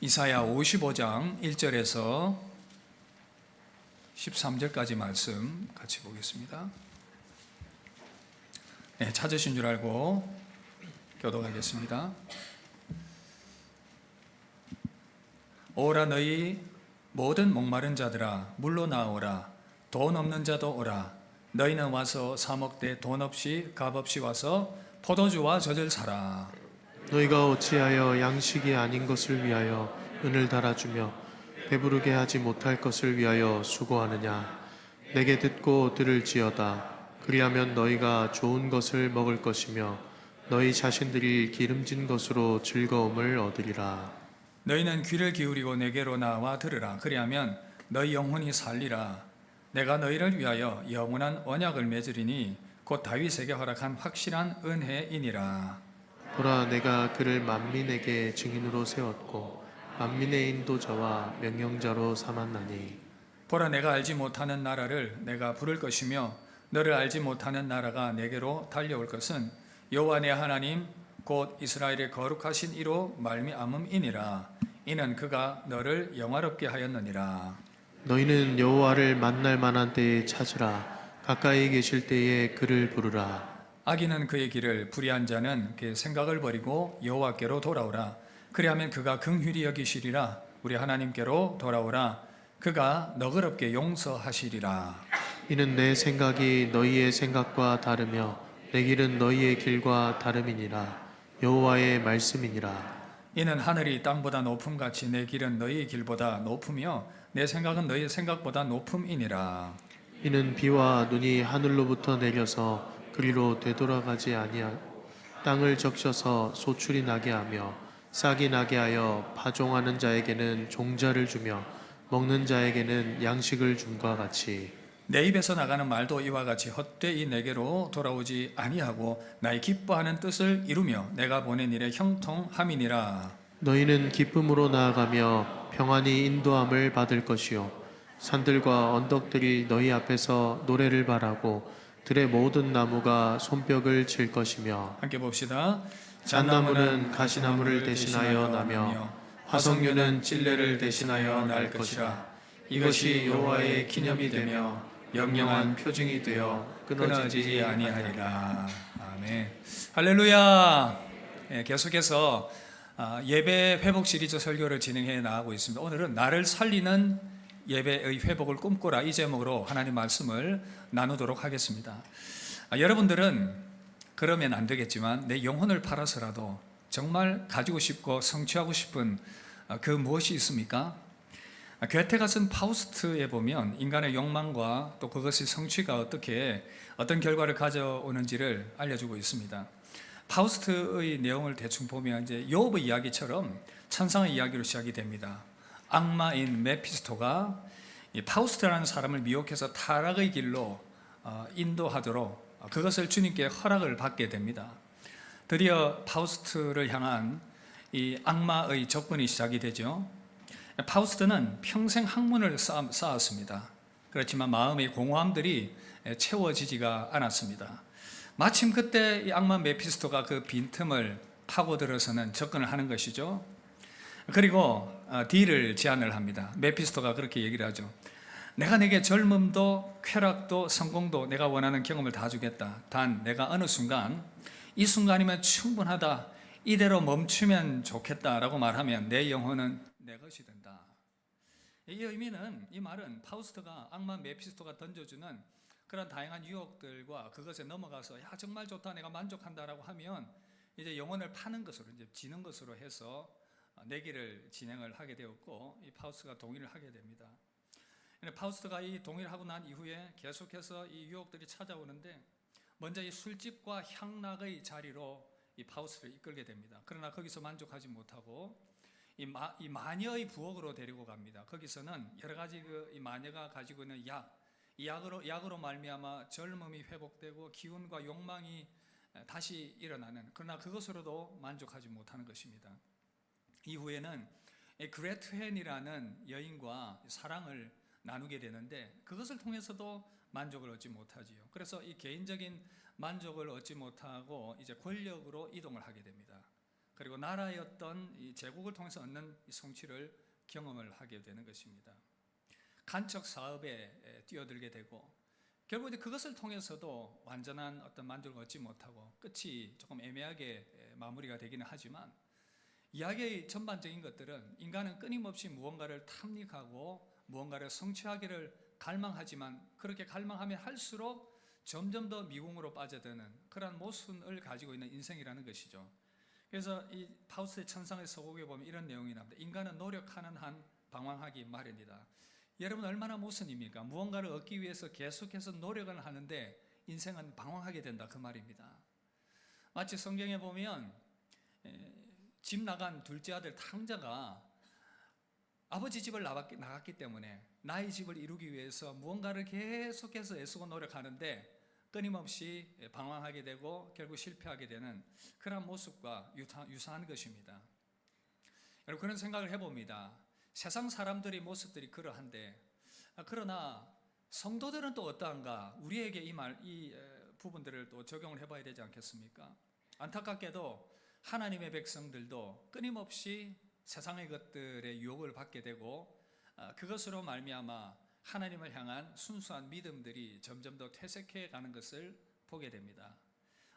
이사야 55장 1절에서 13절까지 말씀 같이 보겠습니다. 네, 찾으신 줄 알고 교독하겠습니다. 오라 너희 모든 목마른 자들아 물로 나오라. 돈 없는 자도 오라. 너희는 와서 사 먹되 돈 없이 값 없이 와서 포도주와 젖을 사라. 너희가 어찌하여 양식이 아닌 것을 위하여 은을 달아주며 배부르게 하지 못할 것을 위하여 수고하느냐. 내게 듣고 들을지어다. 그리하면 너희가 좋은 것을 먹을 것이며 너희 자신들이 기름진 것으로 즐거움을 얻으리라. 너희는 귀를 기울이고 내게로 나와 들으라. 그리하면 너희 영혼이 살리라. 내가 너희를 위하여 영원한 언약을 맺으리니 곧 다윗에게 허락한 확실한 은혜이니라. 보라, 내가 그를 만민에게 증인으로 세웠고 만민의 인도자와 명령자로 삼았나니. 보라, 내가 알지 못하는 나라를 내가 부를 것이며 너를 알지 못하는 나라가 내게로 달려올 것은 여호와 내 하나님 곧 이스라엘의 거룩하신 이로 말미암음이니라. 이는 그가 너를 영화롭게 하였느니라. 너희는 여호와를 만날 만한 때에 찾으라. 가까이 계실 때에 그를 부르라. 악인은 그의 길을, 불의한 자는 그의 생각을 버리고 여호와께로 돌아오라. 그리하면 그가 긍휼히 여기시리라. 우리 하나님께로 돌아오라. 그가 너그럽게 용서하시리라. 이는 내 생각이 너희의 생각과 다르며 내 길은 너희의 길과 다름이니라. 여호와의 말씀이니라. 이는 하늘이 땅보다 높음같이 내 길은 너희의 길보다 높으며 내 생각은 너희의 생각보다 높음이니라. 이는 비와 눈이 하늘로부터 내려서 그리로 되돌아가지 아니하 땅을 적셔서 소출이 나게 하며 싹이 나게 하여 파종하는 자에게는 종자를 주며 먹는 자에게는 양식을 줌과 같이. 내 입에서 나가는 말도 이와 같이 헛되이 내게로 돌아오지 아니하고 나의 기뻐하는 뜻을 이루며 내가 보낸 일에 형통함이니라. 너희는 기쁨으로 나아가며 평안히 인도함을 받을 것이요 산들과 언덕들이 너희 앞에서 노래를 바라고 들의 모든 나무가 손뼉을 칠 것이며. 함께 봅시다. 잣나무는 가시나무를 대신하여 나며 화석류는 찔레를 대신하여 날 것이라. 이것이 여호와의 기념이 되며 영영한 표징이 되어 끊어지지 아니하리라. 아멘. 할렐루야. 계속해서 예배 회복 시리즈 설교를 진행해 나가고 있습니다. 오늘은 나를 살리는 예배의 회복을 꿈꾸라, 이 제목으로 하나님 말씀을 나누도록 하겠습니다. 여러분들은 그러면 안 되겠지만 내 영혼을 팔아서라도 정말 가지고 싶고 성취하고 싶은 그 무엇이 있습니까? 괴테가 쓴 파우스트에 보면 인간의 욕망과 또 그것의 성취가 어떤 결과를 가져오는지를 알려주고 있습니다. 파우스트의 내용을 대충 보면 이제 욥의 이야기처럼 천상의 이야기로 시작이 됩니다. 악마인 메피스토가 이 파우스트라는 사람을 미혹해서 타락의 길로 인도하도록 그것을 주님께 허락을 받게 됩니다. 드디어 파우스트를 향한 이 악마의 접근이 시작이 되죠. 파우스트는 평생 학문을 쌓았습니다. 그렇지만 마음의 공허함들이 채워지지가 않았습니다. 마침 그때 이 악마 메피스토가 그 빈틈을 파고들어서는 접근을 하는 것이죠. 그리고 딜을 제안을 합니다. 메피스토가 그렇게 얘기를 하죠. 내가 내게 젊음도 쾌락도 성공도 내가 원하는 경험을 다 주겠다. 단 내가 어느 순간 이 순간이면 충분하다, 이대로 멈추면 좋겠다라고 말하면 내 영혼은 내 것이 된다. 이 의미는, 이 말은 파우스트가 악마 메피스토가 던져주는 그런 다양한 유혹들과 그것에 넘어가서 야 정말 좋다, 내가 만족한다라고 하면 이제 영혼을 파는 것으로, 이제 지는 것으로 해서 내기를 진행을 하게 되었고, 이 파우스트가 동의를 하게 됩니다. 파우스트가 이 동의를 하고 난 이후에 계속해서 이 유혹들이 찾아오는데 먼저 이 술집과 향락의 자리로 이 파우스트를 이끌게 됩니다. 그러나 거기서 만족하지 못하고 이 마녀의 부엌으로 데리고 갑니다. 거기서는 여러 가지 이 마녀가 가지고 있는 약으로 말미암아 젊음이 회복되고 기운과 욕망이 다시 일어나는, 그러나 그것으로도 만족하지 못하는 것입니다. 이후에는 그레트헨이라는 여인과 사랑을 나누게 되는데 그것을 통해서도 만족을 얻지 못하지요. 그래서 이 개인적인 만족을 얻지 못하고 이제 권력으로 이동을 하게 됩니다. 그리고 나라의 어떤 이 제국을 통해서 얻는 이 성취를 경험을 하게 되는 것입니다. 간척 사업에 뛰어들게 되고 결국 이제 그것을 통해서도 완전한 어떤 만족을 얻지 못하고 끝이 조금 애매하게 마무리가 되기는 하지만 이야기의 전반적인 것들은 인간은 끊임없이 무언가를 탐닉하고 무언가를 성취하기를 갈망하지만 그렇게 갈망하면 할수록 점점 더 미궁으로 빠져드는 그러한 모순을 가지고 있는 인생이라는 것이죠. 그래서 이 파우스트의 천상의 서곡에 보면 이런 내용이 나옵니다. 인간은 노력하는 한 방황하기 마련이다. 여러분 얼마나 모순입니까? 무언가를 얻기 위해서 계속해서 노력을 하는데 인생은 방황하게 된다 그 말입니다. 마치 성경에 보면 집 나간 둘째 아들 탕자가 아버지 집을 나갔기 때문에 나의 집을 이루기 위해서 무언가를 계속해서 애쓰고 노력하는데 끊임없이 방황하게 되고 결국 실패하게 되는 그런 모습과 유사한 것입니다. 여러분 그런 생각을 해봅니다. 세상 사람들의 모습들이 그러한데 그러나 성도들은 또 어떠한가? 우리에게 이 부분들을 또 적용을 해봐야 되지 않겠습니까? 안타깝게도 하나님의 백성들도 끊임없이 세상의 것들의 유혹을 받게 되고 그것으로 말미암아 하나님을 향한 순수한 믿음들이 점점 더 퇴색해 가는 것을 보게 됩니다.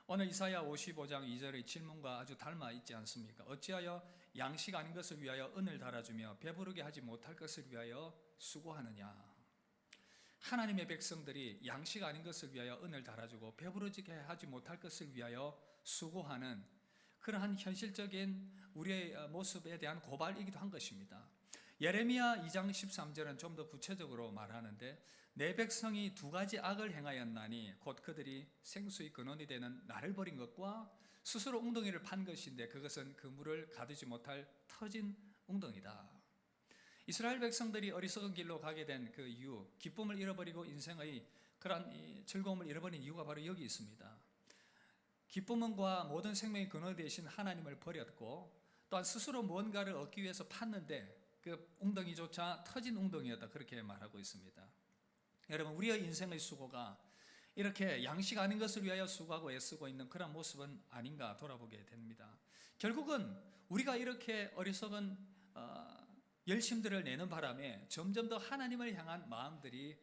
오늘 이사야 55장 2절의 질문과 아주 닮아 있지 않습니까? 어찌하여 양식 아닌 것을 위하여 은을 달아주며 배부르게 하지 못할 것을 위하여 수고하느냐? 하나님의 백성들이 양식 아닌 것을 위하여 은을 달아주고 배부르게 하지 못할 것을 위하여 수고하는 그러한 현실적인 우리의 모습에 대한 고발이기도 한 것입니다. 예레미야 2장 13절은 좀 더 구체적으로 말하는데 내 백성이 두 가지 악을 행하였나니 곧 그들이 생수의 근원이 되는 나를 버린 것과 스스로 웅덩이를 판 것인데 그것은 그 물을 가두지 못할 터진 웅덩이다. 이스라엘 백성들이 어리석은 길로 가게 된 그 이유, 기쁨을 잃어버리고 인생의 그러한 즐거움을 잃어버린 이유가 바로 여기 있습니다. 기쁨과 모든 생명의 근원 되신 하나님을 버렸고 또한 스스로 무언가를 얻기 위해서 팠는데 그 웅덩이조차 터진 웅덩이였다 그렇게 말하고 있습니다. 여러분 우리의 인생의 수고가 이렇게 양식 아닌 것을 위하여 수고하고 애쓰고 있는 그런 모습은 아닌가 돌아보게 됩니다. 결국은 우리가 이렇게 어리석은 열심들을 내는 바람에 점점 더 하나님을 향한 마음들이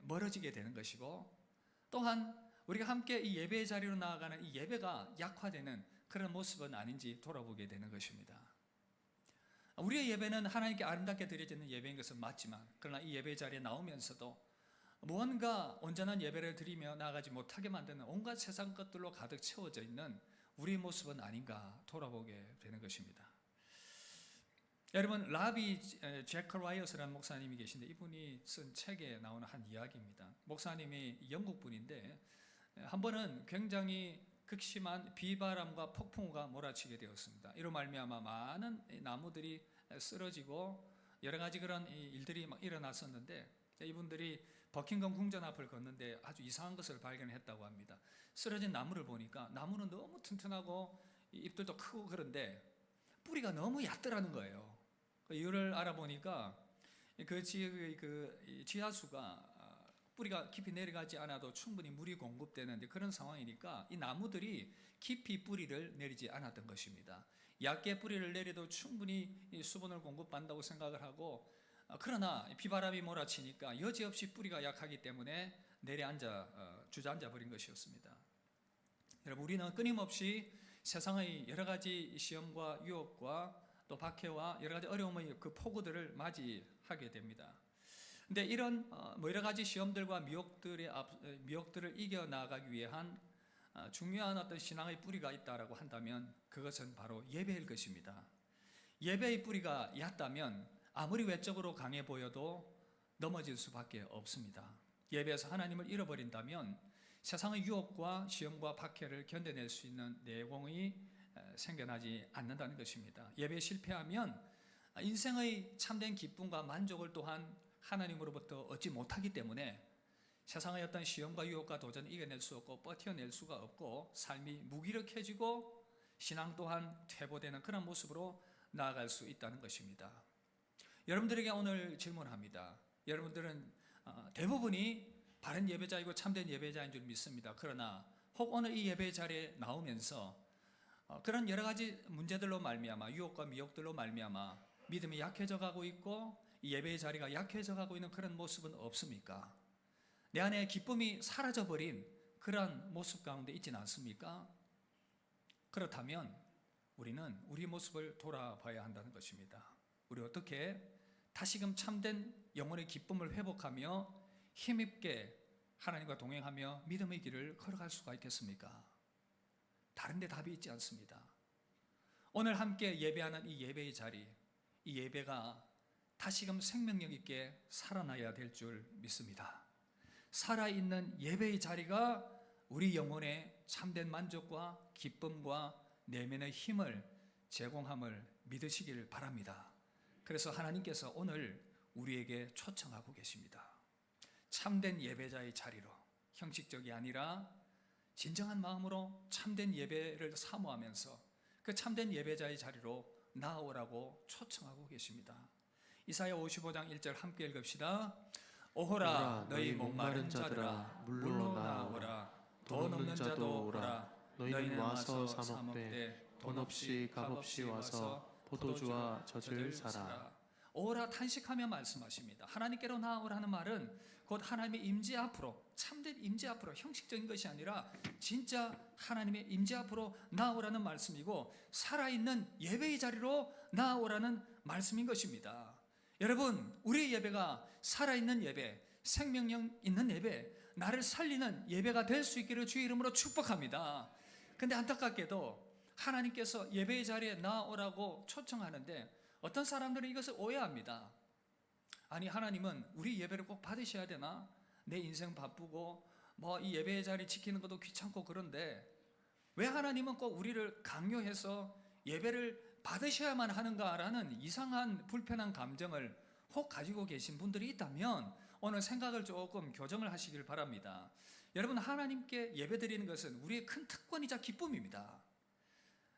멀어지게 되는 것이고 또한 우리가 함께 이 예배의 자리로 나아가는 이 예배가 약화되는 그런 모습은 아닌지 돌아보게 되는 것입니다. 우리의 예배는 하나님께 아름답게 드려지는 예배인 것은 맞지만 그러나 이 예배의 자리에 나오면서도 무언가 온전한 예배를 드리며 나아가지 못하게 만드는 온갖 세상 것들로 가득 채워져 있는 우리의 모습은 아닌가 돌아보게 되는 것입니다. 여러분 라비 제커라이어스라는 목사님이 계신데 이분이 쓴 책에 나오는 한 이야기입니다. 목사님이 영국 분인데 한 번은 굉장히 극심한 비바람과 폭풍우가 몰아치게 되었습니다. 이로 말미암아 많은 나무들이 쓰러지고 여러 가지 그런 일들이 막 일어났었는데 이분들이 버킹엄 궁전 앞을 걷는데 아주 이상한 것을 발견했다고 합니다. 쓰러진 나무를 보니까 나무는 너무 튼튼하고 잎들도 크고 그런데 뿌리가 너무 얕더라는 거예요. 그 이유를 알아보니까 그 지역의 그 지하수가 뿌리가 깊이 내려가지 않아도 충분히 물이 공급되는 그런 상황이니까 이 나무들이 깊이 뿌리를 내리지 않았던 것입니다. 얕게 뿌리를 내려도 충분히 수분을 공급한다고 생각을 하고 그러나 비바람이 몰아치니까 여지없이 뿌리가 약하기 때문에 주저앉아 버린 것이었습니다. 여러분 우리는 끊임없이 세상의 여러 가지 시험과 유혹과 또 박해와 여러 가지 어려움의 그 폭우들을 맞이하게 됩니다. 근데 이런 여러 가지 시험들과 미혹들을 이겨나가기 위한 중요한 어떤 신앙의 뿌리가 있다라고 한다면 그것은 바로 예배일 것입니다. 예배의 뿌리가 얕다면 아무리 외적으로 강해 보여도 넘어질 수밖에 없습니다. 예배에서 하나님을 잃어버린다면 세상의 유혹과 시험과 박해를 견뎌낼 수 있는 내공이 생겨나지 않는다는 것입니다. 예배에 실패하면 인생의 참된 기쁨과 만족을 또한 하나님으로부터 얻지 못하기 때문에 세상의 어떤 시험과 유혹과 도전을 이겨낼 수 없고 버텨낼 수가 없고 삶이 무기력해지고 신앙 또한 퇴보되는 그런 모습으로 나아갈 수 있다는 것입니다. 여러분들에게 오늘 질문합니다. 여러분들은 대부분이 바른 예배자이고 참된 예배자인 줄 믿습니다. 그러나 혹 오늘 이 예배 자리에 나오면서 그런 여러 가지 문제들로 말미암아 유혹과 미혹들로 말미암아 믿음이 약해져 가고 있고 이 예배의 자리가 약해져 가고 있는 그런 모습은 없습니까? 내 안에 기쁨이 사라져버린 그러한 모습 가운데 있지는 않습니까? 그렇다면 우리는 우리 모습을 돌아봐야 한다는 것입니다. 우리 어떻게 다시금 참된 영혼의 기쁨을 회복하며 힘있게 하나님과 동행하며 믿음의 길을 걸어갈 수가 있겠습니까? 다른 데 답이 있지 않습니다. 오늘 함께 예배하는 이 예배의 자리, 이 예배가 다시금 생명력 있게 살아나야 될 줄 믿습니다. 살아있는 예배의 자리가 우리 영혼의 참된 만족과 기쁨과 내면의 힘을 제공함을 믿으시길 바랍니다. 그래서 하나님께서 오늘 우리에게 초청하고 계십니다. 참된 예배자의 자리로, 형식적이 아니라 진정한 마음으로 참된 예배를 사모하면서 그 참된 예배자의 자리로 나아오라고 초청하고 계십니다. 이사야 55장 1절 함께 읽읍시다. 오호라 너희 목마른 자들아 물러나오라. 돈 없는 자도 오라. 너희는 와서 사 먹되 돈 없이 값없이 와서 포도주와 젖을 사라. 오라 탄식하며 말씀하십니다. 하나님께로 나아오라는 말은 곧 하나님의 임재 앞으로, 참된 임재 앞으로, 형식적인 것이 아니라 진짜 하나님의 임재 앞으로 나아오라는 말씀이고 살아있는 예배의 자리로 나아오라는 말씀인 것입니다. 여러분, 우리의 예배가 살아있는 예배, 생명력 있는 예배, 나를 살리는 예배가 될 수 있기를 주의 이름으로 축복합니다. 근데 안타깝게도 하나님께서 예배의 자리에 나아오라고 초청하는데 어떤 사람들은 이것을 오해합니다. 아니, 하나님은 우리 예배를 꼭 받으셔야 되나? 내 인생 바쁘고 이 예배의 자리 지키는 것도 귀찮고 그런데 왜 하나님은 꼭 우리를 강요해서 예배를 받으셔야만 하는가라는 이상한 불편한 감정을 혹 가지고 계신 분들이 있다면 오늘 생각을 조금 교정을 하시길 바랍니다. 여러분, 하나님께 예배드리는 것은 우리의 큰 특권이자 기쁨입니다.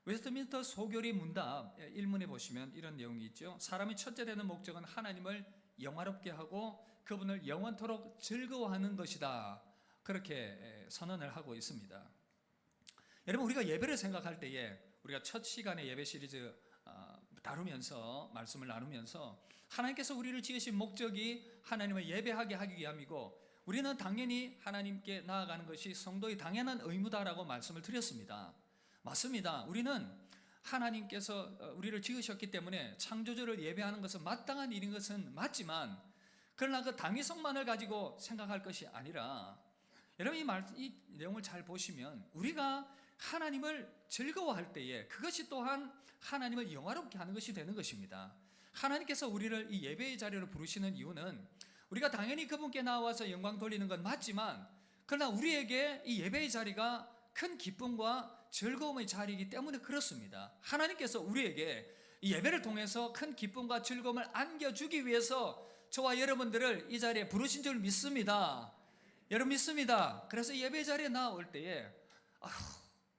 웨스트민스터 소교리 문답 1문에 보시면 이런 내용이 있죠. 사람이 첫째 되는 목적은 하나님을 영화롭게 하고 그분을 영원토록 즐거워하는 것이다. 그렇게 선언을 하고 있습니다. 여러분, 우리가 예배를 생각할 때에 우리가 첫 시간에 예배 시리즈 다루면서 말씀을 나누면서 하나님께서 우리를 지으신 목적이 하나님을 예배하게 하기 위함이고 우리는 당연히 하나님께 나아가는 것이 성도의 당연한 의무다라고 말씀을 드렸습니다. 맞습니다. 우리는 하나님께서 우리를 지으셨기 때문에 창조주를 예배하는 것은 마땅한 일인 것은 맞지만 그러나 그 당위성만을 가지고 생각할 것이 아니라 여러분, 이 내용을 잘 보시면 우리가 하나님을 즐거워할 때에 그것이 또한 하나님을 영화롭게 하는 것이 되는 것입니다. 하나님께서 우리를 이 예배의 자리로 부르시는 이유는 우리가 당연히 그분께 나와서 영광 돌리는 건 맞지만 그러나 우리에게 이 예배의 자리가 큰 기쁨과 즐거움의 자리이기 때문에 그렇습니다. 하나님께서 우리에게 이 예배를 통해서 큰 기쁨과 즐거움을 안겨주기 위해서 저와 여러분들을 이 자리에 부르신 줄 믿습니다. 여러분, 믿습니다. 그래서 예배 자리에 나올 때에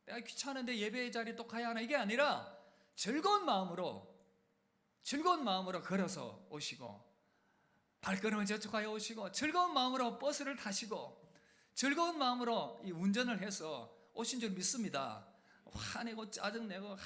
내가 귀찮은데 예배 자리에 또 가야 하나, 이게 아니라 즐거운 마음으로 걸어서 오시고 발걸음을 재촉하여 오시고 즐거운 마음으로 버스를 타시고 즐거운 마음으로 이 운전을 해서 오신 줄 믿습니다. 화내고 짜증내고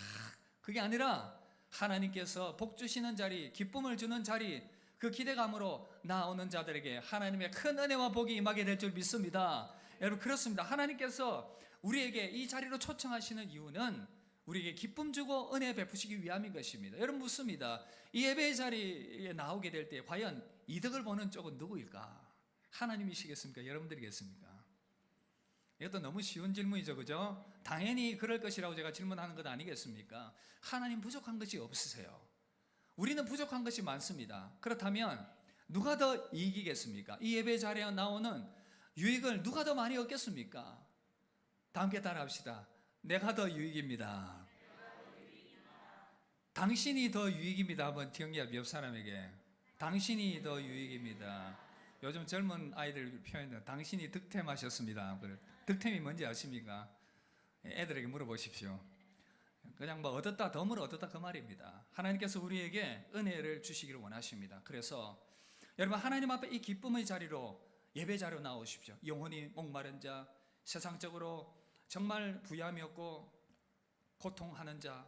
그게 아니라 하나님께서 복 주시는 자리, 기쁨을 주는 자리, 그 기대감으로 나오는 자들에게 하나님의 큰 은혜와 복이 임하게 될 줄 믿습니다. 여러분, 그렇습니다. 하나님께서 우리에게 이 자리로 초청하시는 이유는 우리에게 기쁨 주고 은혜 베푸시기 위함인 것입니다. 여러분, 묻습니다. 이 예배의 자리에 나오게 될 때 과연 이득을 보는 쪽은 누구일까? 하나님이시겠습니까? 여러분들이겠습니까? 이것도 너무 쉬운 질문이죠, 그죠? 당연히 그럴 것이라고 제가 질문하는 것 아니겠습니까? 하나님 부족한 것이 없으세요. 우리는 부족한 것이 많습니다. 그렇다면 누가 더 이기겠습니까? 이 예배 자리에 나오는 유익을 누가 더 많이 얻겠습니까? 다 함께 따라합시다. 내가 더 유익입니다. 당신이 더 유익입니다. 한번 경기합 옆 사람에게. 당신이 더 유익입니다. 요즘 젊은 아이들 표현은 당신이 득템하셨습니다. 득템이 뭔지 아십니까? 애들에게 물어보십시오. 그냥 얻었다, 덤을 얻었다, 그 말입니다. 하나님께서 우리에게 은혜를 주시기를 원하십니다. 그래서 여러분, 하나님 앞에 이 기쁨의 자리로, 예배 자리로 나오십시오. 영혼이 목마른 자, 세상적으로 정말 부유함이 없고 고통하는 자,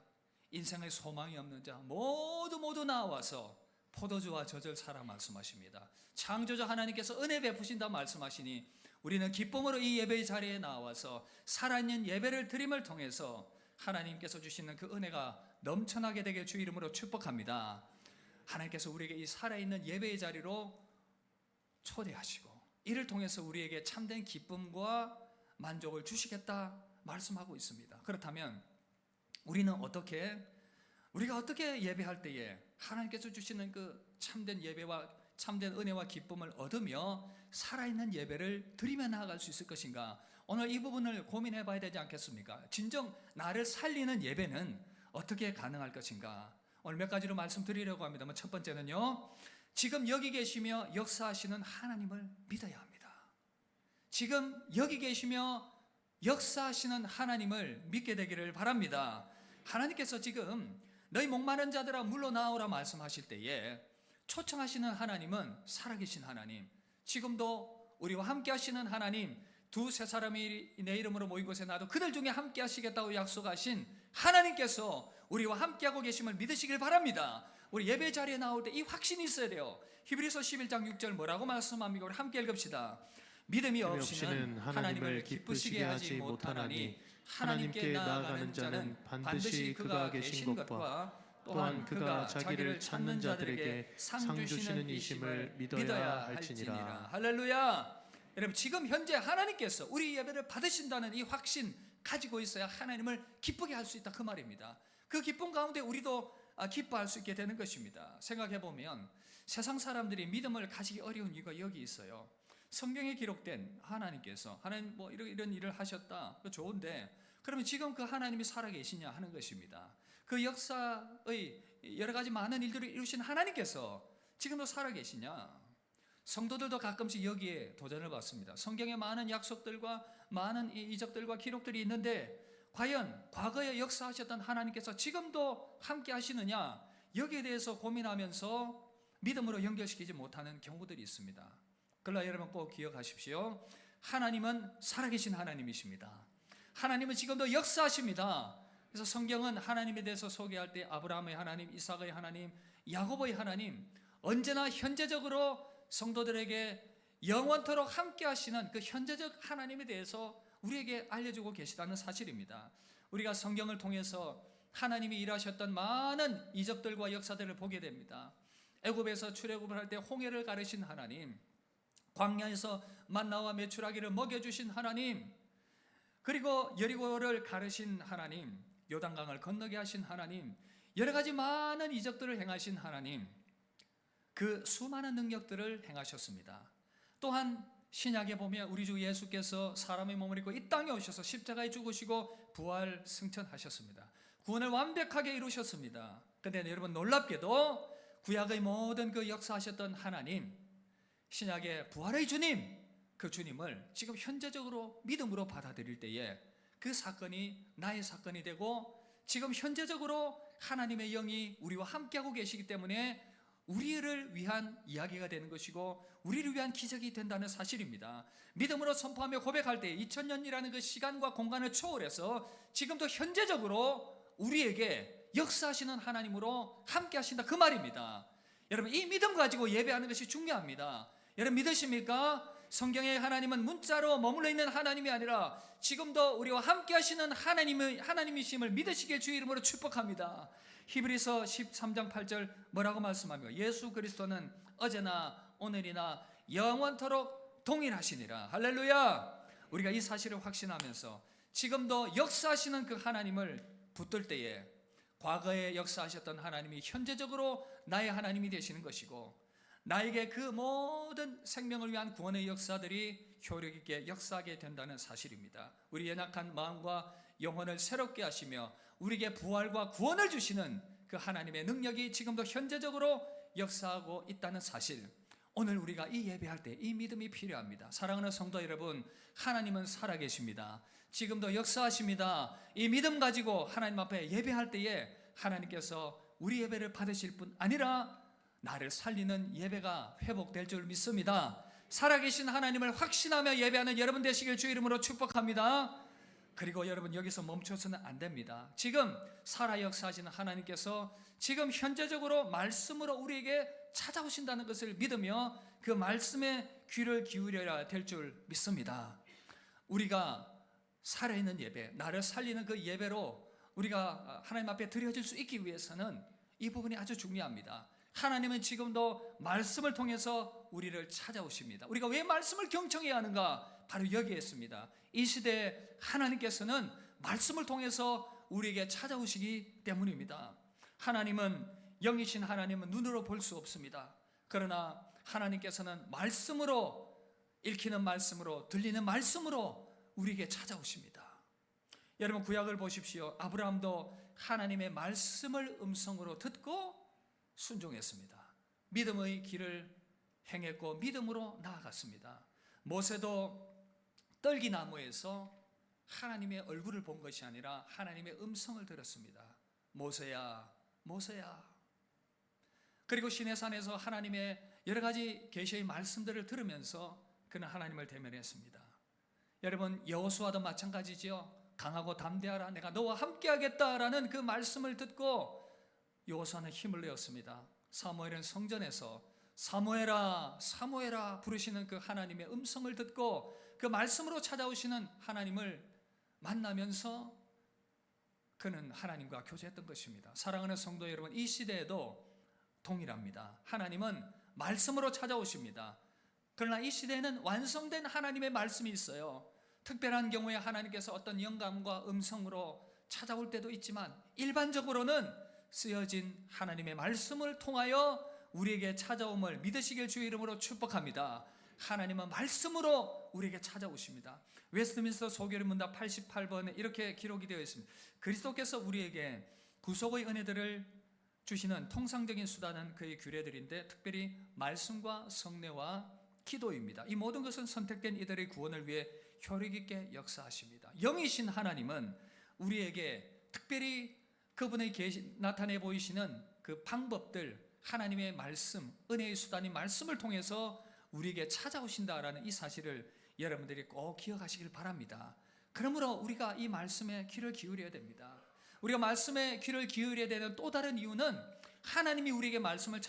인생의 소망이 없는 자 모두 나와서 포도주와 젖을 사라 말씀하십니다. 창조주 하나님께서 은혜 베푸신다 말씀하시니 우리는 기쁨으로 이 예배의 자리에 나와서 살아있는 예배를 드림을 통해서 하나님께서 주시는 그 은혜가 넘쳐나게 되게 주 이름으로 축복합니다. 하나님께서 우리에게 이 살아있는 예배의 자리로 초대하시고 이를 통해서 우리에게 참된 기쁨과 만족을 주시겠다 말씀하고 있습니다. 그렇다면 우리가 어떻게 예배할 때에 하나님께서 주시는 그 참된 예배와 참된 은혜와 기쁨을 얻으며 살아있는 예배를 드리며 나아갈 수 있을 것인가? 오늘 이 부분을 고민해 봐야 되지 않겠습니까? 진정 나를 살리는 예배는 어떻게 가능할 것인가? 오늘 몇 가지로 말씀드리려고 합니다만 첫 번째는요, 지금 여기 계시며 역사하시는 하나님을 믿어야 합니다. 지금 여기 계시며 역사하시는 하나님을 믿게 되기를 바랍니다. 하나님께서 지금 너희 목마른 자들아 물러나오라 말씀하실 때에 초청하시는 하나님은 살아계신 하나님, 지금도 우리와 함께 하시는 하나님, 두세 사람이 내 이름으로 모인 곳에 나도 그들 중에 함께 하시겠다고 약속하신 하나님께서 우리와 함께하고 계심을 믿으시길 바랍니다. 우리 예배 자리에 나올 때 이 확신이 있어야 돼요. 히브리서 11장 6절 뭐라고 말씀합니까? 우리 함께 읽읍시다. 믿음이 없이는 하나님을 기쁘시게 하지 못하나니 하나님께 나아가는 자는 반드시 그가 계신 것과 또한 그가 자기를 찾는 자들에게 상 주시는 이심을 믿어야 할지니라. 할렐루야. 여러분, 지금 현재 하나님께서 우리 예배를 받으신다는 이 확신 가지고 있어야 하나님을 기쁘게 할 수 있다 그 말입니다. 그 기쁨 가운데 우리도 기뻐할 수 있게 되는 것입니다. 생각해 보면 세상 사람들이 믿음을 가지기 어려운 이유가 여기 있어요. 성경에 기록된 하나님께서 하나님 뭐 이런 일을 하셨다, 좋은데 그러면 지금 그 하나님이 살아계시냐 하는 것입니다. 그 역사의 여러 가지 많은 일들을 이루신 하나님께서 지금도 살아계시냐? 성도들도 가끔씩 여기에 도전을 받습니다. 성경에 많은 약속들과 많은 이적들과 기록들이 있는데 과연 과거에 역사하셨던 하나님께서 지금도 함께 하시느냐? 여기에 대해서 고민하면서 믿음으로 연결시키지 못하는 경우들이 있습니다. 그러나 여러분 꼭 기억하십시오. 하나님은 살아계신 하나님이십니다. 하나님은 지금도 역사하십니다. 그래서 성경은 하나님에 대해서 소개할 때 아브라함의 하나님, 이삭의 하나님, 야곱의 하나님, 언제나 현재적으로 성도들에게 영원토록 함께 하시는 그 현재적 하나님에 대해서 우리에게 알려주고 계시다는 사실입니다. 우리가 성경을 통해서 하나님이 일하셨던 많은 이적들과 역사들을 보게 됩니다. 애굽에서 출애굽을 할 때 홍해를 가르신 하나님, 광야에서 만나와 메추라기를 먹여주신 하나님, 그리고 여리고를 가르신 하나님, 요단강을 건너게 하신 하나님, 여러 가지 많은 이적들을 행하신 하나님, 그 수많은 능력들을 행하셨습니다. 또한 신약에 보면 우리 주 예수께서 사람의 몸을 입고 이 땅에 오셔서 십자가에 죽으시고 부활 승천하셨습니다. 구원을 완벽하게 이루셨습니다. 그런데 여러분 놀랍게도 구약의 모든 그 역사하셨던 하나님, 신약의 부활의 주님, 그 주님을 지금 현재적으로 믿음으로 받아들일 때에 그 사건이 나의 사건이 되고 지금 현재적으로 하나님의 영이 우리와 함께하고 계시기 때문에 우리를 위한 이야기가 되는 것이고 우리를 위한 기적이 된다는 사실입니다. 믿음으로 선포하며 고백할 때 2000년이라는 그 시간과 공간을 초월해서 지금도 현재적으로 우리에게 역사하시는 하나님으로 함께 하신다 그 말입니다. 여러분, 이 믿음 가지고 예배하는 것이 중요합니다. 여러분 믿으십니까? 성경의 하나님은 문자로 머물러 있는 하나님이 아니라 지금도 우리와 함께 하시는 하나님이심을 믿으시길 주의 이름으로 축복합니다. 히브리서 13장 8절 뭐라고 말씀합니까? 예수 그리스도는 어제나 오늘이나 영원토록 동일하시니라. 할렐루야. 우리가 이 사실을 확신하면서 지금도 역사하시는 그 하나님을 붙들 때에 과거에 역사하셨던 하나님이 현재적으로 나의 하나님이 되시는 것이고 나에게 그 모든 생명을 위한 구원의 역사들이 효력 있게 역사하게 된다는 사실입니다. 우리 연약한 마음과 영혼을 새롭게 하시며 우리에게 부활과 구원을 주시는 그 하나님의 능력이 지금도 현재적으로 역사하고 있다는 사실, 오늘 우리가 이 예배할 때 이 믿음이 필요합니다. 사랑하는 성도 여러분, 하나님은 살아계십니다. 지금도 역사하십니다. 이 믿음 가지고 하나님 앞에 예배할 때에 하나님께서 우리 예배를 받으실 뿐 아니라 나를 살리는 예배가 회복될 줄 믿습니다. 살아계신 하나님을 확신하며 예배하는 여러분 되시길 주 이름으로 축복합니다. 그리고 여러분 여기서 멈춰서는 안 됩니다. 지금 살아 역사하시는 하나님께서 지금 현재적으로 말씀으로 우리에게 찾아오신다는 것을 믿으며 그 말씀에 귀를 기울여야 될 줄 믿습니다. 우리가 살아있는 예배, 나를 살리는 그 예배로 우리가 하나님 앞에 드려질 수 있기 위해서는 이 부분이 아주 중요합니다. 하나님은 지금도 말씀을 통해서 우리를 찾아오십니다. 우리가 왜 말씀을 경청해야 하는가? 바로 여기에 있습니다. 이 시대에 하나님께서는 말씀을 통해서 우리에게 찾아오시기 때문입니다. 하나님은, 영이신 하나님은 눈으로 볼 수 없습니다. 그러나 하나님께서는 말씀으로, 읽히는 말씀으로, 들리는 말씀으로 우리에게 찾아오십니다. 여러분 구약을 보십시오. 아브라함도 하나님의 말씀을 음성으로 듣고 순종했습니다. 믿음의 길을 행했고 믿음으로 나아갔습니다. 모세도 떨기나무에서 하나님의 얼굴을 본 것이 아니라 하나님의 음성을 들었습니다. 모세야, 모세야. 그리고 시내산에서 하나님의 여러 가지 계시의 말씀들을 들으면서 그는 하나님을 대면했습니다. 여러분 여호수아도 마찬가지지요. 강하고 담대하라, 내가 너와 함께하겠다라는 그 말씀을 듣고 여호수아는 힘을 내었습니다. 사무엘은 성전에서 사무엘아, 사무엘아 부르시는 그 하나님의 음성을 듣고 그 말씀으로 찾아오시는 하나님을 만나면서 그는 하나님과 교제했던 것입니다. 사랑하는 성도 여러분, 이 시대에도 동일합니다. 하나님은 말씀으로 찾아오십니다. 그러나 이 시대에는 완성된 하나님의 말씀이 있어요. 특별한 경우에 하나님께서 어떤 영감과 음성으로 찾아올 때도 있지만 일반적으로는 쓰여진 하나님의 말씀을 통하여 우리에게 찾아옴을 믿으시길 주의 이름으로 축복합니다. 하나님은 말씀으로 우리에게 찾아오십니다. 웨스트민스터 소교리 문답 88번에 이렇게 기록이 되어 있습니다. 그리스도께서 우리에게 구속의 은혜들을 주시는 통상적인 수단은 그의 규례들인데 특별히 말씀과 성례와 기도입니다. 이 모든 것은 선택된 이들의 구원을 위해 효력 있게 역사하십니다. 영이신 하나님은 우리에게 특별히 그분의 나타내 보이시는 그 방법들, 하나님의 말씀, 은혜의 수단인 말씀을 통해서 우리에게 찾아오신다라는 이 사실을 여러분들이 꼭 기억하시길 바랍니다. 그러므로 우리가 이 말씀에 귀를 기울여야 됩니다. 우리가 말씀에 귀를 기울여야 되는 또 다른 이유는 하나님이 우리에게 말씀으로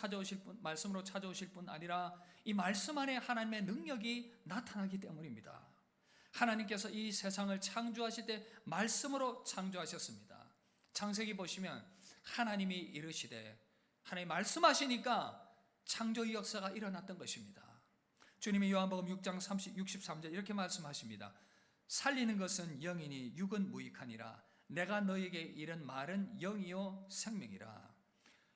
찾아오실 뿐 아니라 이 말씀 안에 하나님의 능력이 나타나기 때문입니다. 하나님께서 이 세상을 창조하실 때 말씀으로 창조하셨습니다. 창세기 보시면 하나님이 이르시되, 하나님 말씀하시니까 창조의 역사가 일어났던 것입니다. 주님이 요한복음 6장 63절 이렇게 말씀하십니다. 살리는 것은 영이니 육은 무익하니라. 내가 너에게 이른 말은 영이요 생명이라.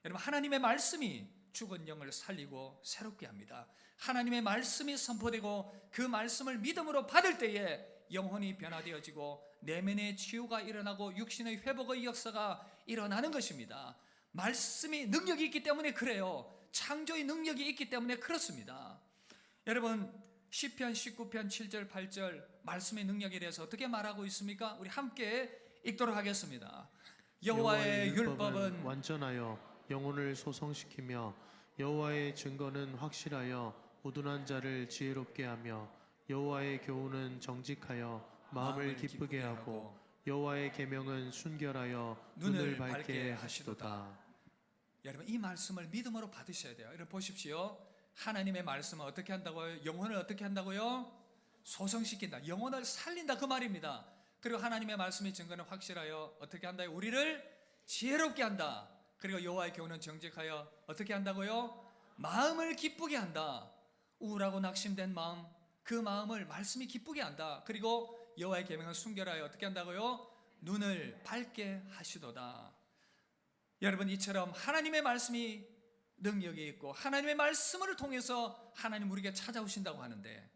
여러분, 하나님의 말씀이 죽은 영을 살리고 새롭게 합니다. 하나님의 말씀이 선포되고 그 말씀을 믿음으로 받을 때에 영혼이 변화되어지고 내면의 치유가 일어나고 육신의 회복의 역사가 일어나는 것입니다. 말씀이 능력이 있기 때문에 그래요. 창조의 능력이 있기 때문에 그렇습니다. 여러분, 시편 19편 7절 8절 말씀의 능력에 대해서 어떻게 말하고 있습니까? 우리 함께 읽도록 하겠습니다. 여호와의 율법은 완전하여 영혼을 소성시키며 여호와의 증거는 확실하여 우둔한 자를 지혜롭게 하며 여호와의 교훈은 정직하여 마음을 기쁘게 하고 여호와의 계명은 순결하여 눈을 밝게 하시도다. 여러분, 이 말씀을 믿음으로 받으셔야 돼요. 여러분 보십시오. 하나님의 말씀은 어떻게 한다고요? 영혼을 어떻게 한다고요? 소성시킨다. 영혼을 살린다, 그 말입니다. 그리고 하나님의 말씀의 증거는 확실하여 어떻게 한다요? 우리를 지혜롭게 한다. 그리고 여호와의 교훈은 정직하여 어떻게 한다고요? 마음을 기쁘게 한다. 우울하고 낙심된 마음, 그 마음을 말씀이 기쁘게 한다. 그리고 여호와의 계명은 순결하여 어떻게 한다고요? 눈을 밝게 하시도다. 여러분, 이처럼 하나님의 말씀이 능력이 있고 하나님의 말씀을 통해서 하나님 우리에게 찾아오신다고 하는데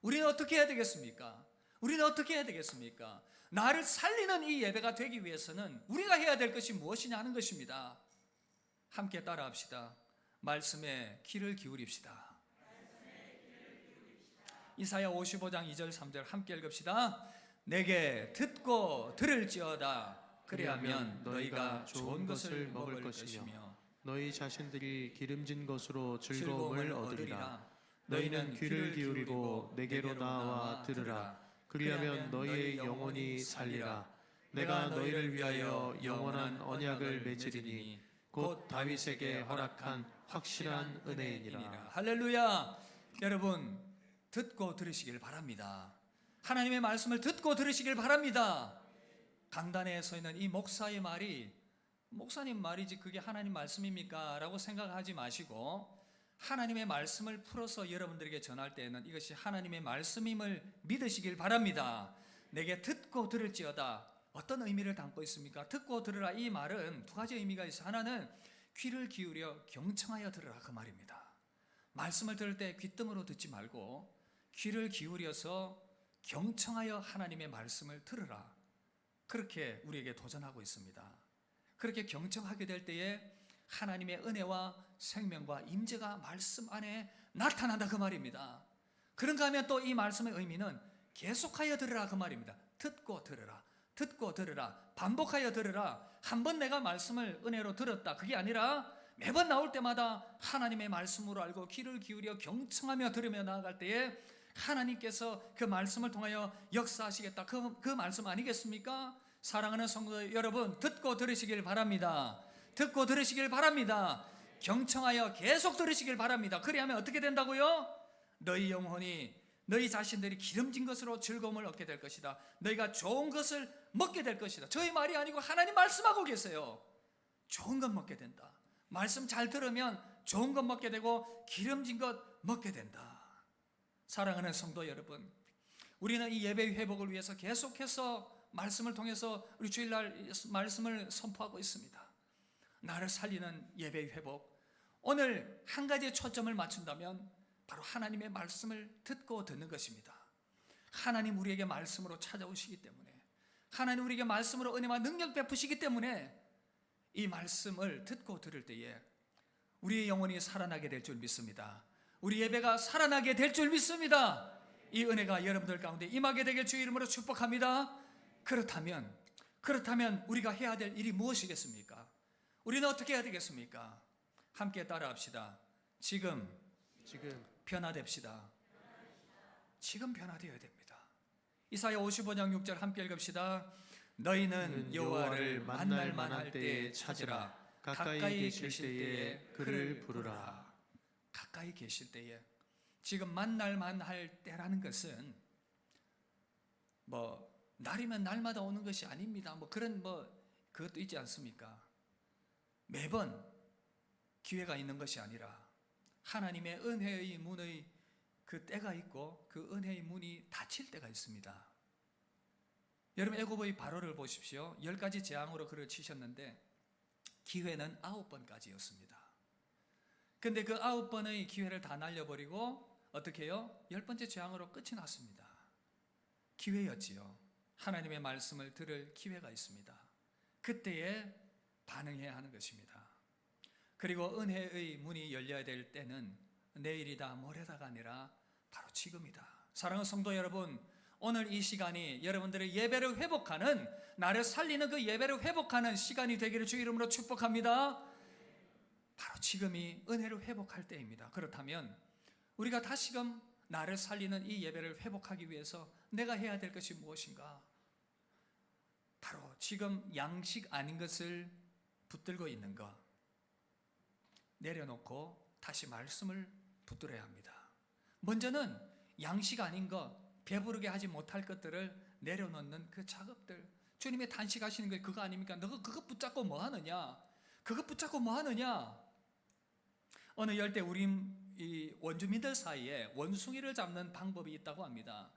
우리는 어떻게 해야 되겠습니까? 우리는 어떻게 해야 되겠습니까? 나를 살리는 이 예배가 되기 위해서는 우리가 해야 될 것이 무엇이냐 하는 것입니다. 함께 따라합시다. 말씀에 귀를 기울입시다. 이사야 55장 2절 3절 함께 읽읍시다. 내게 듣고 들을지어다. 그리하면 너희가 좋은 것을 먹을 것이며 너희 자신들이 기름진 것으로 즐거움을 얻으리라. 너희는 귀를 기울이고 내게로 나와 들으라. 그리하면 너희의 영혼이 살리라. 내가 너희를 위하여 영원한 언약을 맺으리니 곧 다윗에게 허락한 확실한 은혜이니라. 할렐루야. 여러분 듣고 들으시길 바랍니다. 하나님의 말씀을 듣고 들으시길 바랍니다. 강단에 서 있는 이 목사의 말이 목사님 말이지 그게 하나님 말씀입니까? 라고 생각하지 마시고 하나님의 말씀을 풀어서 여러분들에게 전할 때에는 이것이 하나님의 말씀임을 믿으시길 바랍니다. 내게 듣고 들을지어다. 어떤 의미를 담고 있습니까? 듣고 들으라 이 말은 두 가지 의미가 있어요. 하나는 귀를 기울여 경청하여 들으라 그 말입니다. 말씀을 들을 때 귓등으로 듣지 말고 귀를 기울여서 경청하여 하나님의 말씀을 들으라. 그렇게 우리에게 도전하고 있습니다. 그렇게 경청하게 될 때에 하나님의 은혜와 생명과 임재가 말씀 안에 나타난다 그 말입니다. 그런가 하면 또 이 말씀의 의미는 계속하여 들으라 그 말입니다. 듣고 들으라. 듣고 들으라. 반복하여 들으라. 한 번 내가 말씀을 은혜로 들었다. 그게 아니라 매번 나올 때마다 하나님의 말씀으로 알고 귀를 기울여 경청하며 들으며 나아갈 때에 하나님께서 그 말씀을 통하여 역사하시겠다. 그 말씀 아니겠습니까? 사랑하는 성도 여러분, 듣고 들으시길 바랍니다. 듣고 들으시길 바랍니다. 경청하여 계속 들으시길 바랍니다. 그리하면 어떻게 된다고요? 너희 영혼이 너희 자신들이 기름진 것으로 즐거움을 얻게 될 것이다. 너희가 좋은 것을 먹게 될 것이다. 저희 말이 아니고 하나님 말씀하고 계세요. 좋은 것 먹게 된다. 말씀 잘 들으면 좋은 것 먹게 되고 기름진 것 먹게 된다. 사랑하는 성도 여러분, 우리는 이 예배의 회복을 위해서 계속해서 말씀을 통해서 우리 주일날 말씀을 선포하고 있습니다. 나를 살리는 예배의 회복. 오늘 한 가지에 초점을 맞춘다면 바로 하나님의 말씀을 듣고 듣는 것입니다. 하나님 우리에게 말씀으로 찾아오시기 때문에, 하나님 우리에게 말씀으로 은혜와 능력 베푸시기 때문에 이 말씀을 듣고 들을 때에 우리의 영혼이 살아나게 될 줄 믿습니다. 우리 예배가 살아나게 될 줄 믿습니다. 이 은혜가 여러분들 가운데 임하게 되길 주의 이름으로 축복합니다. 그렇다면 우리가 해야 될 일이 무엇이겠습니까? 우리는 어떻게 해야 되겠습니까? 함께 따라합시다. 지금 변화됩시다. 지금 변화되어야 됩니다. 이사야 55장 6절 함께 읽읍시다. 너희는 여호와를 만날 만할 때에 찾으라. 가까이 계실 때에 그를 부르라. 가까이 계실 때에, 지금 만날 만할 때라는 것은 날이면 날마다 오는 것이 아닙니다. 그런 그것도 있지 않습니까? 매번 기회가 있는 것이 아니라 하나님의 은혜의 문의 그 때가 있고 그 은혜의 문이 닫힐 때가 있습니다. 여러분 애고보의 바로를 보십시오. 10가지 재앙으로 그를 치셨는데 기회는 9번까지였습니다. 근데 그 9번의 기회를 다 날려버리고 어떻게 해요? 10번째 재앙으로 끝이 났습니다. 기회였지요. 하나님의 말씀을 들을 기회가 있습니다. 그때에 반응해야 하는 것입니다. 그리고 은혜의 문이 열려야 될 때는 내일이다 모레다가 아니라 바로 지금이다. 사랑하는 성도 여러분, 오늘 이 시간이 여러분들의 예배를 회복하는, 나를 살리는 그 예배를 회복하는 시간이 되기를 주 이름으로 축복합니다. 바로 지금이 은혜를 회복할 때입니다. 그렇다면 우리가 다시금 나를 살리는 이 예배를 회복하기 위해서 내가 해야 될 것이 무엇인가? 바로 지금 양식 아닌 것을 붙들고 있는 것 내려놓고 다시 말씀을 붙들어야 합니다. 먼저는 양식 아닌 것, 배부르게 하지 못할 것들을 내려놓는 그 작업들. 주님의 단식하시는 게 그거 아닙니까? 너가 그것 붙잡고 뭐 하느냐? 그것 붙잡고 뭐 하느냐? 어느 열대 우리 이 원주민들 사이에 원숭이를 잡는 방법이 있다고 합니다.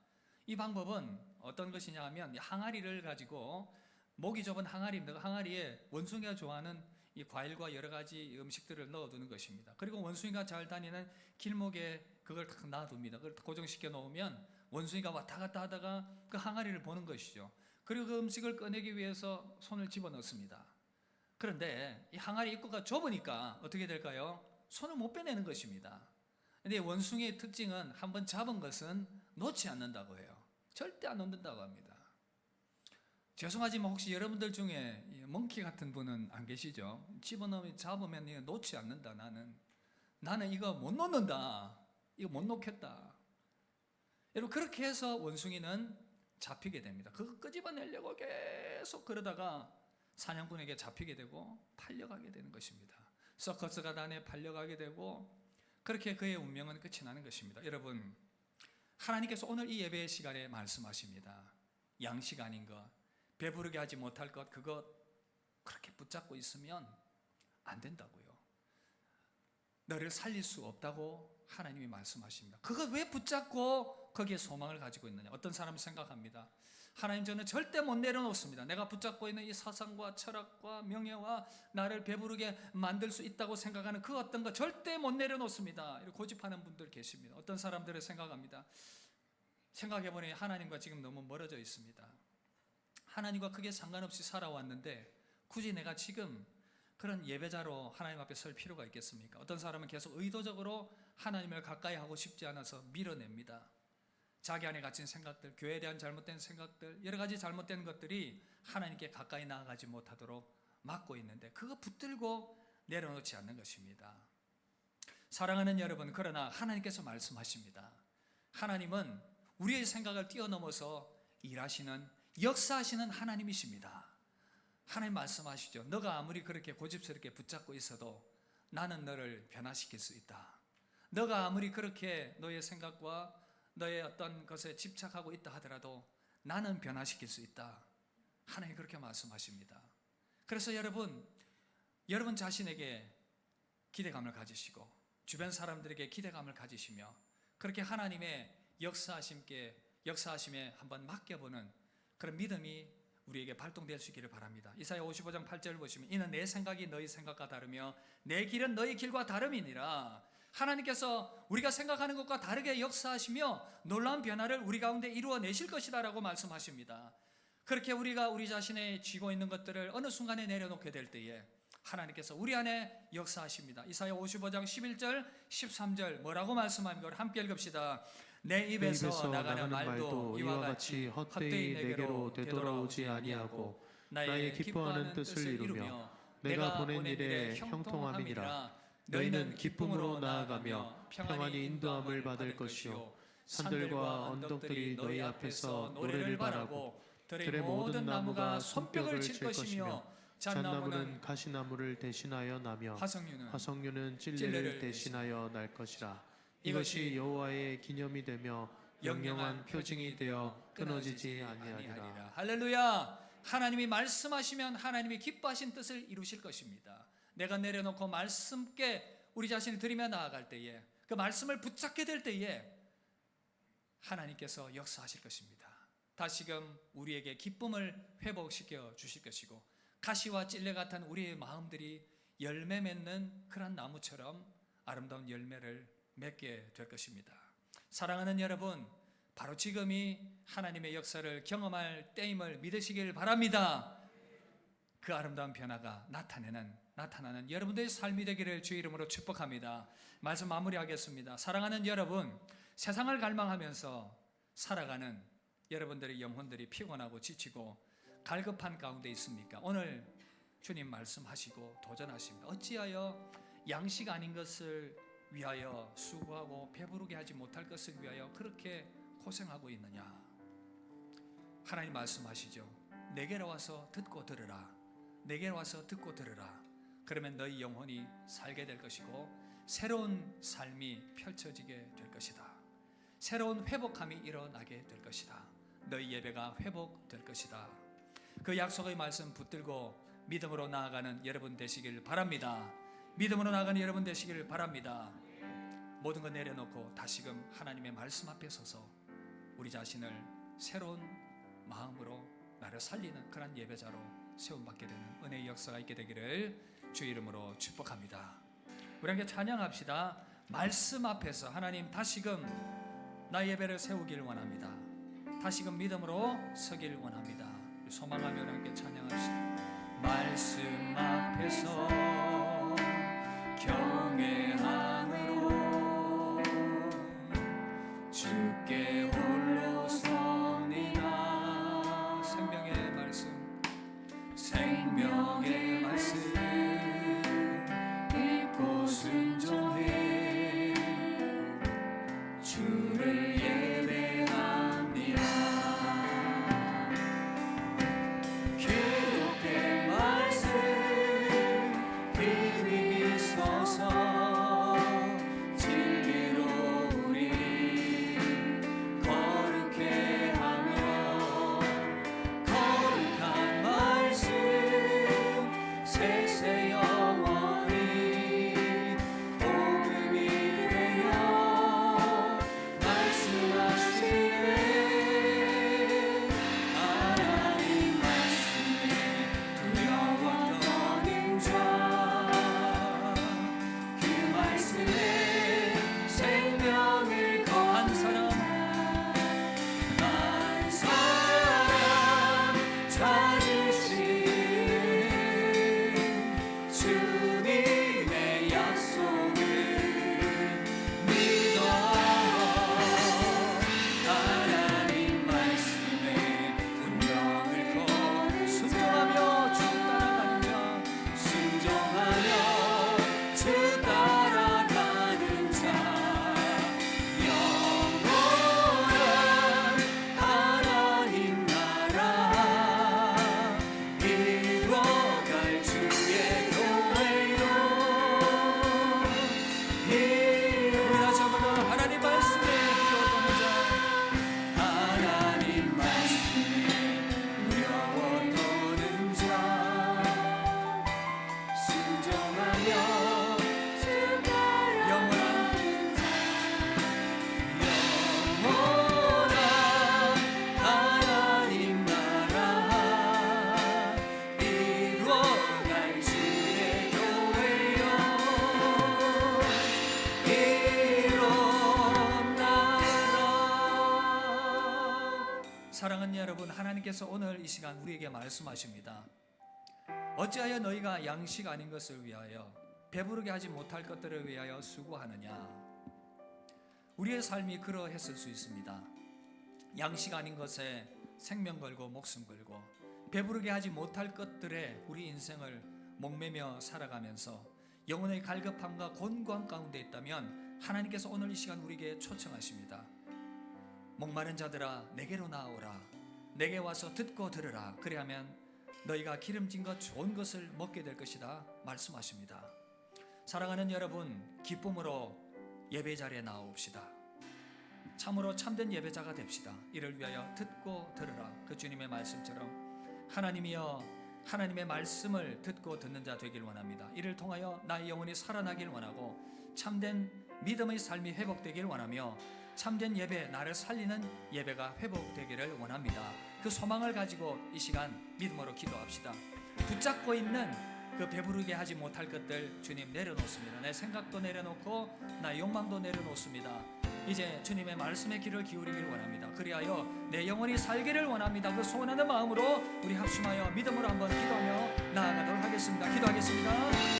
이 방법은 어떤 것이냐 하면 항아리를 가지고, 목이 좁은 항아리입니다. 항아리에 원숭이가 좋아하는 이 과일과 여러 가지 음식들을 넣어두는 것입니다. 그리고 원숭이가 잘 다니는 길목에 그걸 딱 놔둡니다. 그걸 고정시켜 놓으면 원숭이가 왔다 갔다 하다가 그 항아리를 보는 것이죠. 그리고 그 음식을 꺼내기 위해서 손을 집어넣습니다. 그런데 이 항아리 입구가 좁으니까 어떻게 될까요? 손을 못 빼내는 것입니다. 근데 원숭이의 특징은 한번 잡은 것은 놓지 않는다고 해요. 절대 안 놓는다고 합니다. 죄송하지만 혹시 여러분들 중에 멍키 같은 분은 안 계시죠? 집어넣으면 잡으면 이거 놓지 않는다. 나는 이거 못 놓는다. 이거 못 놓겠다. 여러분 그렇게 해서 원숭이는 잡히게 됩니다. 그거 끄집어내려고 계속 그러다가 사냥꾼에게 잡히게 되고 팔려가게 되는 것입니다. 서커스 가단에 팔려가게 되고 그렇게 그의 운명은 끝이 나는 것입니다. 여러분, 하나님께서 오늘 이 예배 시간에 말씀하십니다. 양식 아닌 것, 배부르게 하지 못할 것, 그것 그렇게 붙잡고 있으면 안 된다고요. 너를 살릴 수 없다고 하나님이 말씀하십니다. 그거 왜 붙잡고 거기에 소망을 가지고 있느냐? 어떤 사람은 생각합니다. 하나님, 저는 절대 못 내려놓습니다. 내가 붙잡고 있는 이 사상과 철학과 명예와 나를 배부르게 만들 수 있다고 생각하는 그 어떤 것 절대 못 내려놓습니다. 이렇게 고집하는 분들 계십니다. 어떤 사람들은 생각합니다. 생각해보니 하나님과 지금 너무 멀어져 있습니다. 하나님과 크게 상관없이 살아왔는데 굳이 내가 지금 그런 예배자로 하나님 앞에 설 필요가 있겠습니까? 어떤 사람은 계속 의도적으로 하나님을 가까이 하고 싶지 않아서 밀어냅니다. 자기 안에 갇힌 생각들, 교회에 대한 잘못된 생각들, 여러 가지 잘못된 것들이 하나님께 가까이 나아가지 못하도록 막고 있는데 그거 붙들고 내려놓지 않는 것입니다. 사랑하는 여러분, 그러나 하나님께서 말씀하십니다. 하나님은 우리의 생각을 뛰어넘어서 일하시는, 역사하시는 하나님이십니다. 하나님 말씀하시죠. 너가 아무리 그렇게 고집스럽게 붙잡고 있어도 나는 너를 변화시킬 수 있다. 너가 아무리 그렇게 너의 생각과 너의 어떤 것에 집착하고 있다 하더라도 나는 변화시킬 수 있다. 하나님 그렇게 말씀하십니다. 그래서 여러분 자신에게 기대감을 가지시고 주변 사람들에게 기대감을 가지시며 그렇게 하나님의 역사하심에 한번 맡겨보는 그런 믿음이 우리에게 발동될 수 있기를 바랍니다. 이사야 55장 8절을 보시면 이는 내 생각이 너희 생각과 다르며 내 길은 너희 길과 다름이니라. 하나님께서 우리가 생각하는 것과 다르게 역사하시며 놀라운 변화를 우리 가운데 이루어내실 것이다 라고 말씀하십니다. 그렇게 우리가 우리 자신의 쥐고 있는 것들을 어느 순간에 내려놓게 될 때에 하나님께서 우리 안에 역사하십니다. 이사야 55장 11절 13절 뭐라고 말씀합니까? 함께 읽읍시다. 내 입에서 나가는 말도 이와 같이 헛되이 내게로 되돌아오지 아니하고 나의 기뻐하는 뜻을 이루며 내가 보낸 일에 형통함이니라. 너희는 기쁨으로 나아가며 평안히 인도함을 받을 것이요 산들과 언덕들이 너희 앞에서 노래를 바라고 들의 모든 나무가 손뼉을 칠 것이며 잣나무는 가시나무를 대신하여 나며 화석류는 찔레를 대신하여 날 것이라. 이것이 여호와의 기념이 되며 영영한 표징이 되어 끊어지지 아니하리라. 할렐루야. 하나님이 말씀하시면 하나님이 기뻐하신 뜻을 이루실 것입니다. 내가 내려놓고 말씀께 우리 자신을 들이며 나아갈 때에 그 말씀을 붙잡게 될 때에 하나님께서 역사하실 것입니다. 다시금 우리에게 기쁨을 회복시켜 주실 것이고 가시와 찔레 같은 우리의 마음들이 열매 맺는 그런 나무처럼 아름다운 열매를 맺게 될 것입니다. 사랑하는 여러분, 바로 지금이 하나님의 역사를 경험할 때임을 믿으시길 바랍니다. 그 아름다운 변화가 나타나는 여러분들의 삶이 되기를 주의 이름으로 축복합니다. 말씀 마무리하겠습니다. 사랑하는 여러분, 세상을 갈망하면서 살아가는 여러분들의 영혼들이 피곤하고 지치고 갈급한 가운데 있습니까? 오늘 주님 말씀하시고 도전하십니다. 어찌하여 양식 아닌 것을 위하여 수고하고 배부르게 하지 못할 것을 위하여 그렇게 고생하고 있느냐? 하나님 말씀하시죠. 내게로 와서 듣고 들으라. 내게로 와서 듣고 들으라. 그러면 너희 영혼이 살게 될 것이고 새로운 삶이 펼쳐지게 될 것이다. 새로운 회복함이 일어나게 될 것이다. 너희 예배가 회복될 것이다. 그 약속의 말씀 붙들고 믿음으로 나아가는 여러분 되시길 바랍니다. 믿음으로 나아가는 여러분 되시길 바랍니다. 모든 것 내려놓고 다시금 하나님의 말씀 앞에 서서 우리 자신을 새로운 마음으로 나를 살리는 그런 예배자로 세움받게 되는 은혜의 역사가 있게 되기를 주의 이름으로 축복합니다. 우리 함께 찬양합시다. 말씀 앞에서 하나님 다시금 나의 예배를 세우길 원합니다. 다시금 믿음으로 서길 원합니다. 소망하며 함께 찬양합시다. 말씀 앞에서 경외함으로 주께 홀로 섭니다. 생명의 말씀 읽고 순종해 주를 예배합니다. 하나님께서 오늘 이 시간 우리에게 말씀하십니다. 어찌하여 너희가 양식 아닌 것을 위하여 배부르게 하지 못할 것들을 위하여 수고하느냐. 우리의 삶이 그러했을 수 있습니다. 양식 아닌 것에 생명 걸고 목숨 걸고 배부르게 하지 못할 것들에 우리 인생을 목매며 살아가면서 영혼의 갈급함과 곤고함 가운데 있다면 하나님께서 오늘 이 시간 우리에게 초청하십니다. 목마른 자들아 내게로 나오라. 내게 와서 듣고 들으라. 그리하면 너희가 기름진 것 좋은 것을 먹게 될 것이다 말씀하십니다. 사랑하는 여러분, 기쁨으로 예배 자리에 나옵시다. 참으로 참된 예배자가 됩시다. 이를 위하여 듣고 들으라. 그 주님의 말씀처럼 하나님이여 하나님의 말씀을 듣고 듣는 자 되길 원합니다. 이를 통하여 나의 영혼이 살아나길 원하고 참된 믿음의 삶이 회복되길 원하며 참된 예배, 나를 살리는 예배가 회복되기를 원합니다. 그 소망을 가지고 이 시간 믿음으로 기도합시다. 붙잡고 있는 그 배부르게 하지 못할 것들 주님 내려놓습니다. 내 생각도 내려놓고 나의 욕망도 내려놓습니다. 이제 주님의 말씀에 귀를 기울이길 원합니다. 그리하여 내 영혼이 살기를 원합니다. 그 소원하는 마음으로 우리 합심하여 믿음으로 한번 기도하며 나아가도록 하겠습니다. 기도하겠습니다.